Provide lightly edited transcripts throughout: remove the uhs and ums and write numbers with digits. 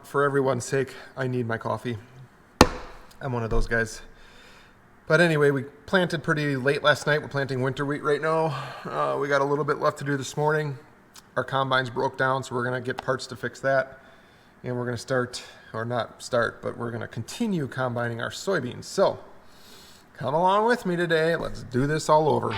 For everyone's sake, I need my coffee. I'm one of those guys. But anyway, we planted pretty late last night. We're planting winter wheat right now. We got a little bit left to do this morning. Our combines broke down, so we're gonna get parts to fix that. And we're gonna start, or not start, but we're gonna continue combining our soybeans. So, come along with me today. Let's do this all over.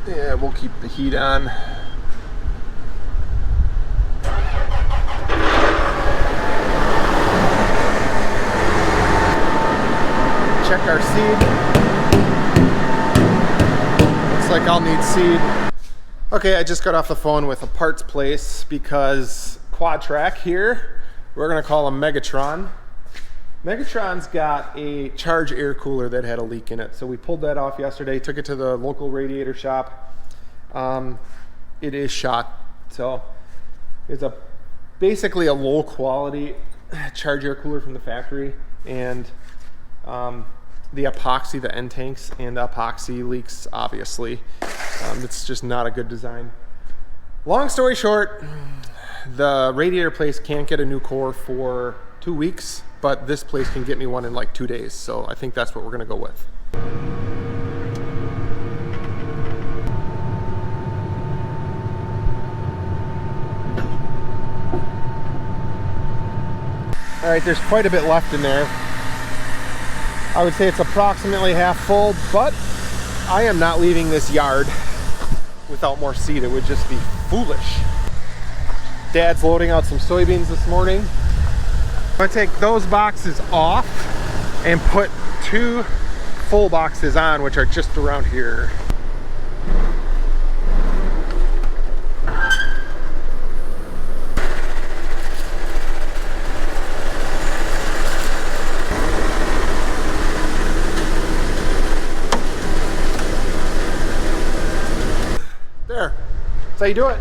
Yeah, we'll keep the heat on. Check our seed. Looks like I'll need seed. Okay, I just got off the phone with a parts place because QuadTrack here, we're gonna call him Megatron. Megatron's got a charge air cooler that had a leak in it. So we pulled that off yesterday, took it to the local radiator shop. It is shot. So it's basically a low quality charge air cooler from the factory. And the epoxy, the end tanks and the epoxy leaks, obviously. It's just not a good design. Long story short, the radiator place can't get a new core for 2 weeks, but this place can get me one in like 2 days. So I think that's what we're gonna go with. All right, there's quite a bit left in there. I would say it's approximately half full, but I am not leaving this yard without more seed. It would just be foolish. Dad's loading out some soybeans this morning. I'm gonna take those boxes off and put 2 full boxes on, which are just around here. There, that's how you do it.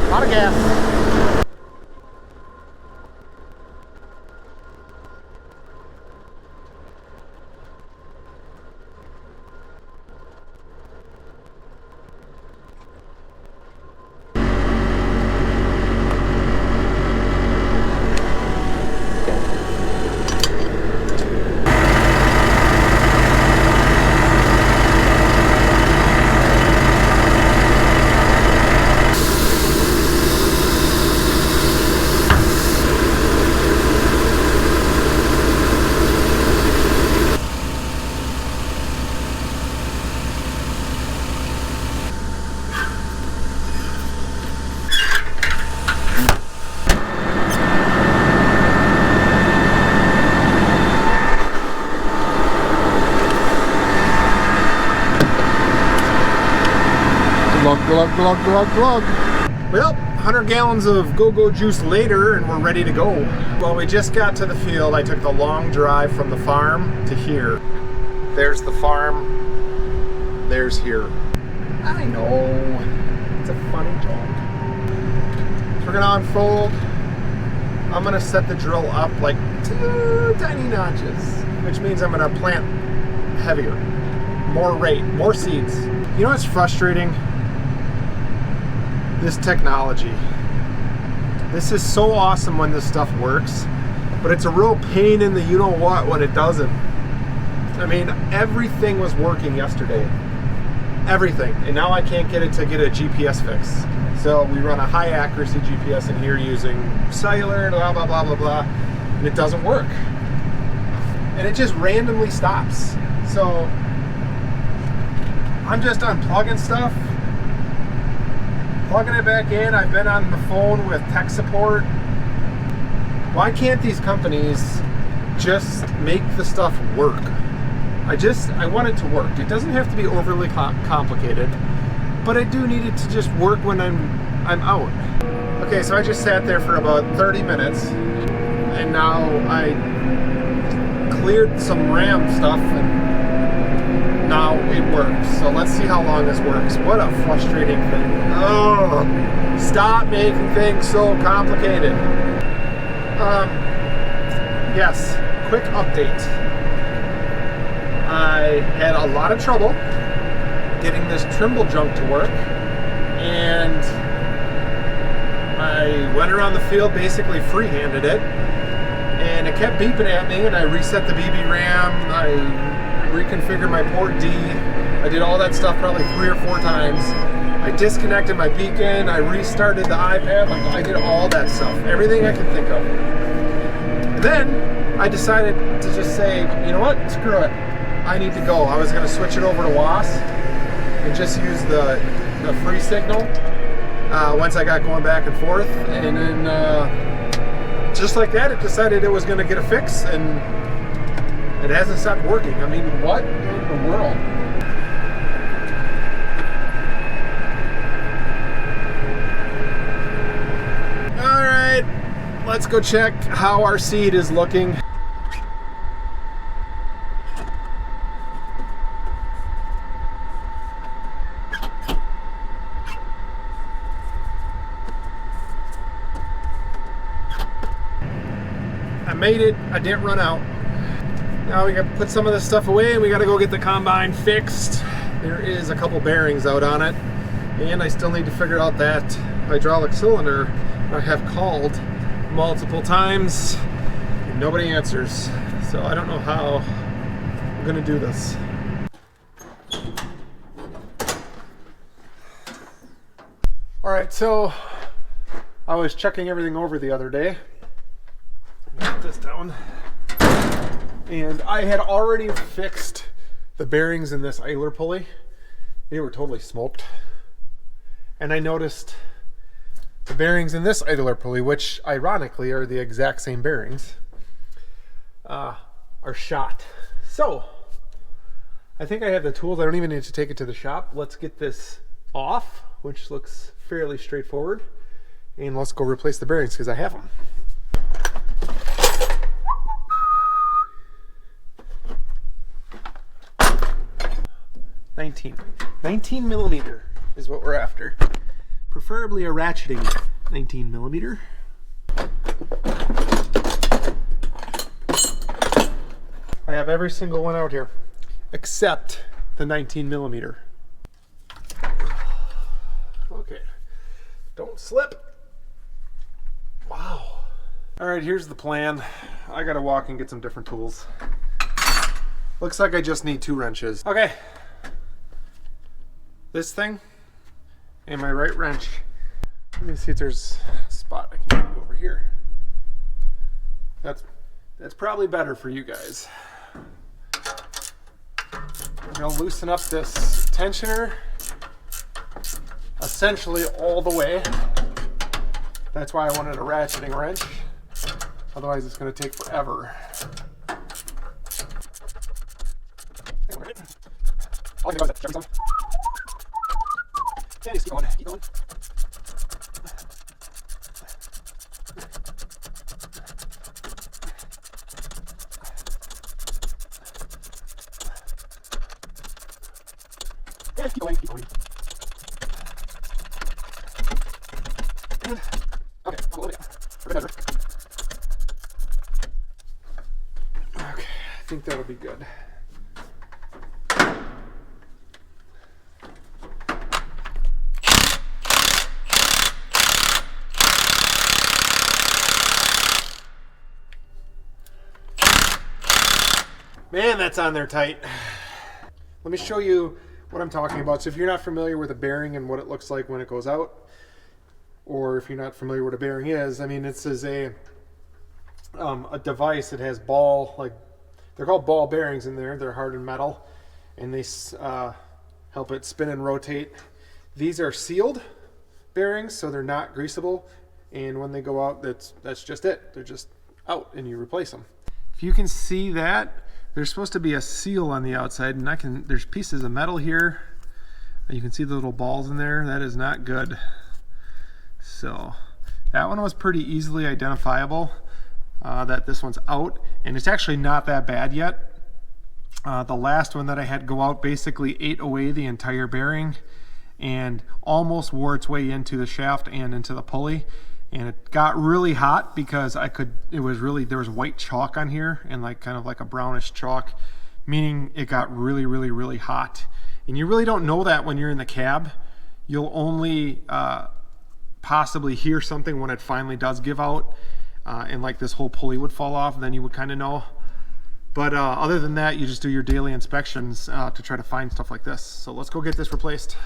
A lot of gas. Glug, glug, glug. Well, 100 gallons of go-go juice later and we're ready to go. Well, we just got to the field. I took the long drive from the farm to here. There's the farm. There's here. I know. It's a funny joke. So we're gonna unfold. I'm gonna set the drill up like 2 tiny notches, which means I'm gonna plant heavier, more rate, more seeds. You know what's frustrating? This technology. This is so awesome when this stuff works, but it's a real pain in the you-know-what when it doesn't. I mean, everything was working yesterday. Everything. And now I can't get it to get a GPS fix. So we run a high accuracy GPS in here using cellular, blah, blah, blah, blah, blah, and it doesn't work. And it just randomly stops. So I'm just unplugging stuff, plugging it back in. I've been on the phone with tech support. Why can't these companies just make the stuff work? I want it to work. It doesn't have to be overly complicated, but I do need it to just work when I'm out. Okay, so I just sat there for about 30 minutes. and now I cleared some RAM stuff, and now it works. So let's see how long this works. What a frustrating thing. Oh, stop making things so complicated. Yes, quick update. I had a lot of trouble getting this Trimble junk to work, and I went around the field, basically free-handed it, and it kept beeping at me, and I reset the BB RAM, I reconfigured my port D, I did all that stuff probably 3 or 4 times. I disconnected my beacon, I restarted the iPad, like I did all that stuff, everything I could think of. And then I decided to just say, you know what, screw it, I need to go. I was going to switch it over to WAS and just use the free signal once I got going back and forth, and then just like that, it decided it was going to get a fix, and it hasn't stopped working. I mean, what in the world? All right, let's go check how our seed is looking. I made it, I didn't run out. Now we got to put some of this stuff away, and we got to go get the combine fixed. There is a couple bearings out on it, and I still need to figure out that hydraulic cylinder I have called multiple times and nobody answers. So I don't know how I'm gonna do this. All right, so I was checking everything over the other day. Put this down. And I had already fixed the bearings in this idler pulley. They were totally smoked. And I noticed the bearings in this idler pulley, which ironically are the exact same bearings, are shot. So I think I have the tools. I don't even need to take it to the shop. Let's get this off, which looks fairly straightforward. And let's go replace the bearings because I have them. Nineteen millimeter is what we're after. Preferably a ratcheting 19 millimeter. I have every single one out here except the 19 millimeter. Okay, don't slip. Wow. All right, here's the plan. I gotta walk and get some different tools. Looks like I just need 2 wrenches. Okay. This thing and my right wrench. Let me see if there's a spot I can move over here. That's probably better for you guys. I'm gonna loosen up this tensioner essentially all the way. That's why I wanted a ratcheting wrench. Otherwise it's gonna take forever. Yeah, just keep going, keep going. Yeah, keep going, keep going. And, okay, a little bit. Okay, I think that'll be good. Man, that's on there tight. Let me show you what I'm talking about. So if you're not familiar with a bearing and what it looks like when it goes out, or if you're not familiar what a bearing is, I mean, this is a device that has ball, like, they're called ball bearings in there. They're hardened metal, and they help it spin and rotate. These are sealed bearings, so they're not greasable, and when they go out, that's just it. They're just out, and you replace them. If you can see that, there's supposed to be a seal on the outside, and there's pieces of metal here. You can see the little balls in there. That is not good. So that one was pretty easily identifiable. that this one's out, and it's actually not that bad yet. The last one that I had go out basically ate away the entire bearing and almost wore its way into the shaft and into the pulley. And it got really hot because there was white chalk on here and kind of like a brownish chalk, meaning it got really, really, really hot. And you really don't know that when you're in the cab. You'll only possibly hear something when it finally does give out, and like this whole pulley would fall off, then you would kind of know. But other than that, you just do your daily inspections to try to find stuff like this. So let's go get this replaced.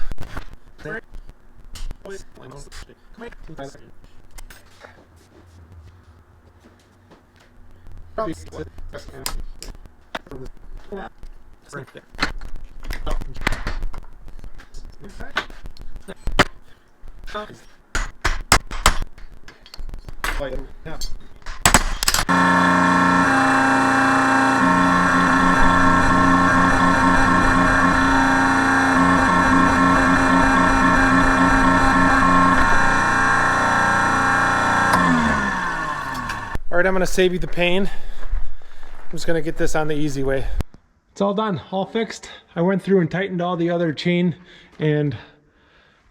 All right, I'm gonna save you the pain. I'm just gonna get this on the easy way. It's all done, all fixed. I went through and tightened all the other chain and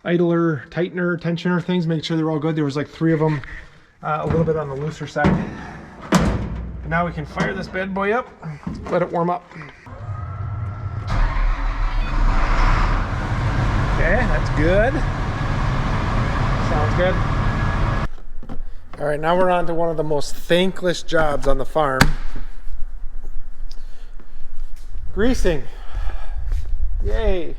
idler, tightener, tensioner things, make sure they're all good. There was like 3 of them, a little bit on the looser side. And now we can fire this bad boy up, let it warm up. Okay, that's good. Sounds good. All right, now we're on to one of the most thankless jobs on the farm. Greasing. Yay.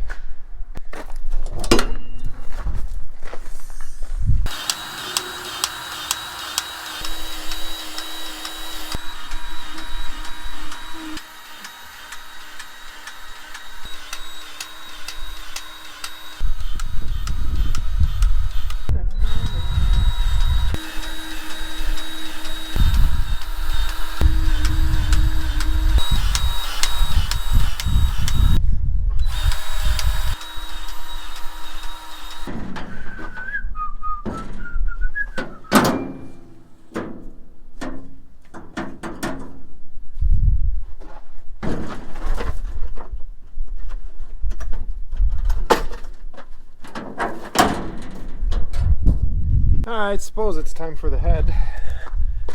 I suppose it's time for the head.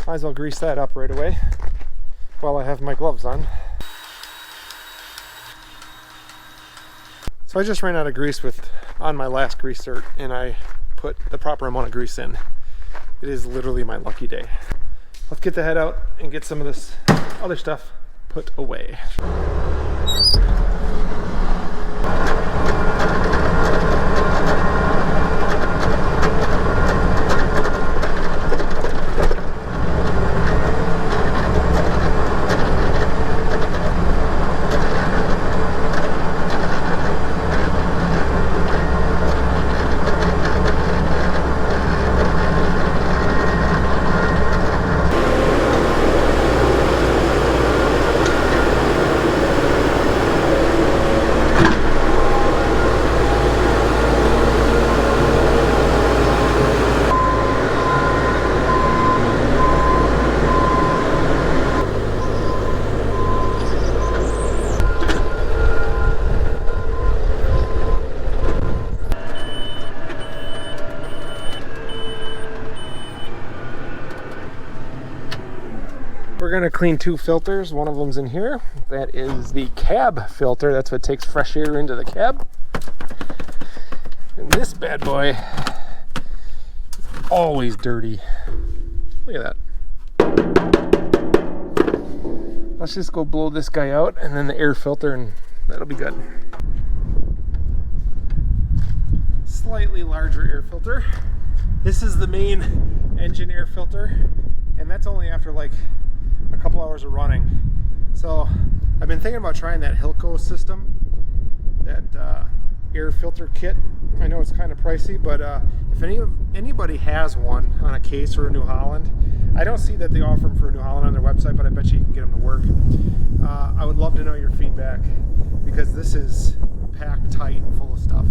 Might as well grease that up right away while I have my gloves on. So I just ran out of grease on my last grease cert, and I put the proper amount of grease in. It is literally my lucky day. Let's get the head out and get some of this other stuff put away. We're gonna clean 2 filters. One of them's in here. That is the cab filter. That's what takes fresh air into the cab. And this bad boy is always dirty. Look at that. Let's just go blow this guy out and then the air filter, and that'll be good. Slightly larger air filter. This is the main engine air filter, and that's only after like a couple hours of running. So I've been thinking about trying that Hilco system, that air filter kit. I know it's kind of pricey, but if anybody has one on a case or a New Holland, I don't see that they offer them for a New Holland on their website, but I bet you can get them to work. I would love to know your feedback, because this is packed tight and full of stuff.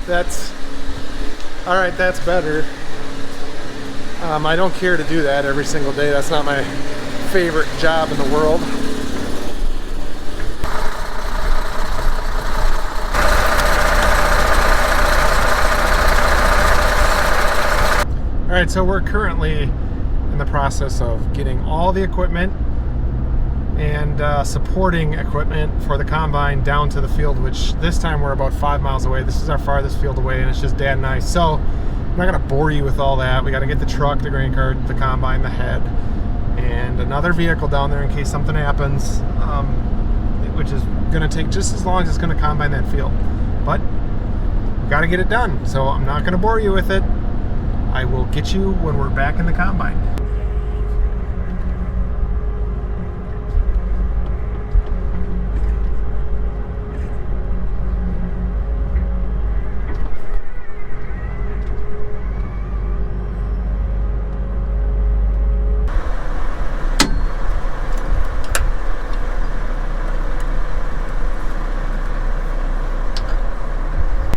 That's all right. That's better. I don't care to do that every single day. That's not my favorite job in the world. All right, so we're currently in the process of getting all the equipment and supporting equipment for the combine down to the field, which this time we're about 5 miles away. This is our farthest field away, and it's just Dad and I. So I'm not gonna bore you with all that. We gotta get the truck, the grain cart, the combine, the head, and another vehicle down there in case something happens, which is gonna take just as long as it's gonna combine that field. But we gotta get it done. So I'm not gonna bore you with it. I will get you when we're back in the combine.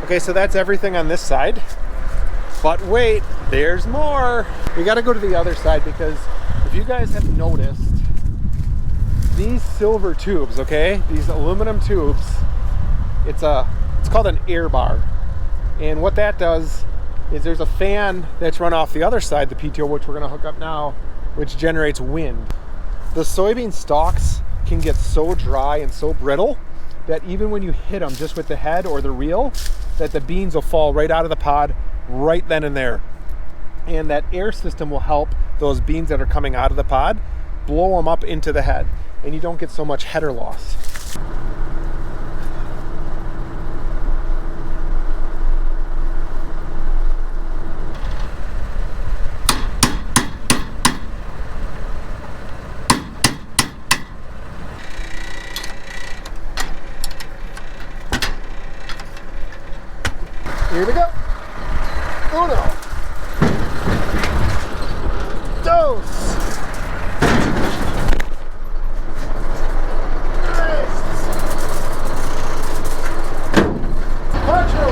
Okay, so that's everything on this side. But wait, there's more. We gotta go to the other side because if you guys have noticed, these silver tubes, okay? These aluminum tubes, it's called an air bar. And what that does is there's a fan that's run off the other side, the PTO, which we're gonna hook up now, which generates wind. The soybean stalks can get so dry and so brittle that even when you hit them just with the head or the reel, that the beans will fall right out of the pod right then and there. And that air system will help those beans that are coming out of the pod blow them up into the head, and you don't get so much header loss. Here we go. Uno. Dos. Tres. Cuatro.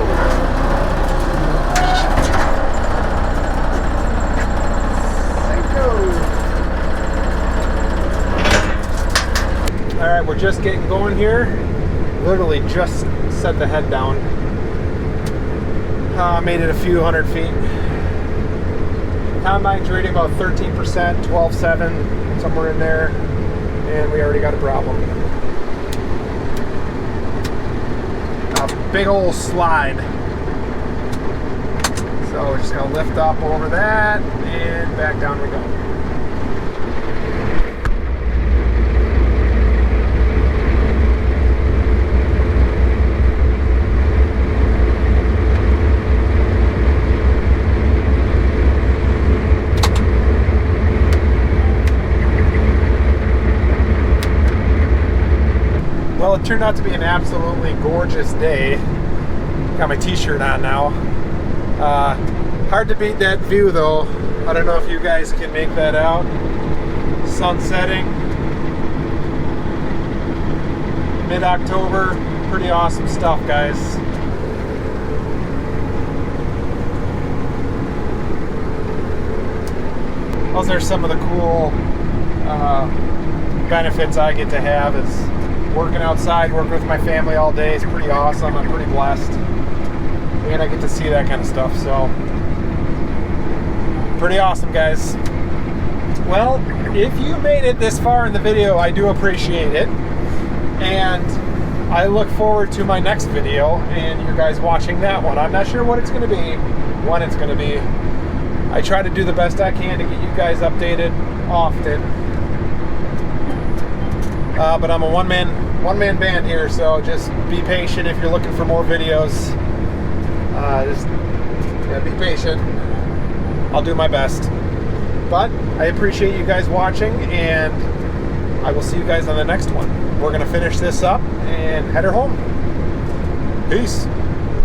Cinco. All right, we're just getting going here. Literally just set the head down. Made it a few hundred feet. Combine's rating about 13%, 12.7, somewhere in there, and we already got a problem. A big old slide. So we're just gonna lift up over that, and back down we go. Well, it turned out to be an absolutely gorgeous day. Got my t-shirt on now. Hard to beat that view though. I don't know if you guys can make that out. Sun setting. Mid-October. Pretty awesome stuff, guys. Those are some of the cool benefits I get to have is working outside, working with my family all day is pretty awesome. I'm pretty blessed. And I get to see that kind of stuff, so pretty awesome, guys. Well, if you made it this far in the video, I do appreciate it. And I look forward to my next video and you guys watching that one. I'm not sure what it's going to be, when it's going to be. I try to do the best I can to get you guys updated often. But I'm a one-man band here, so just be patient if you're looking for more videos. Just be patient. I'll do my best. But I appreciate you guys watching, and I will see you guys on the next one. We're going to finish this up and head her home. Peace.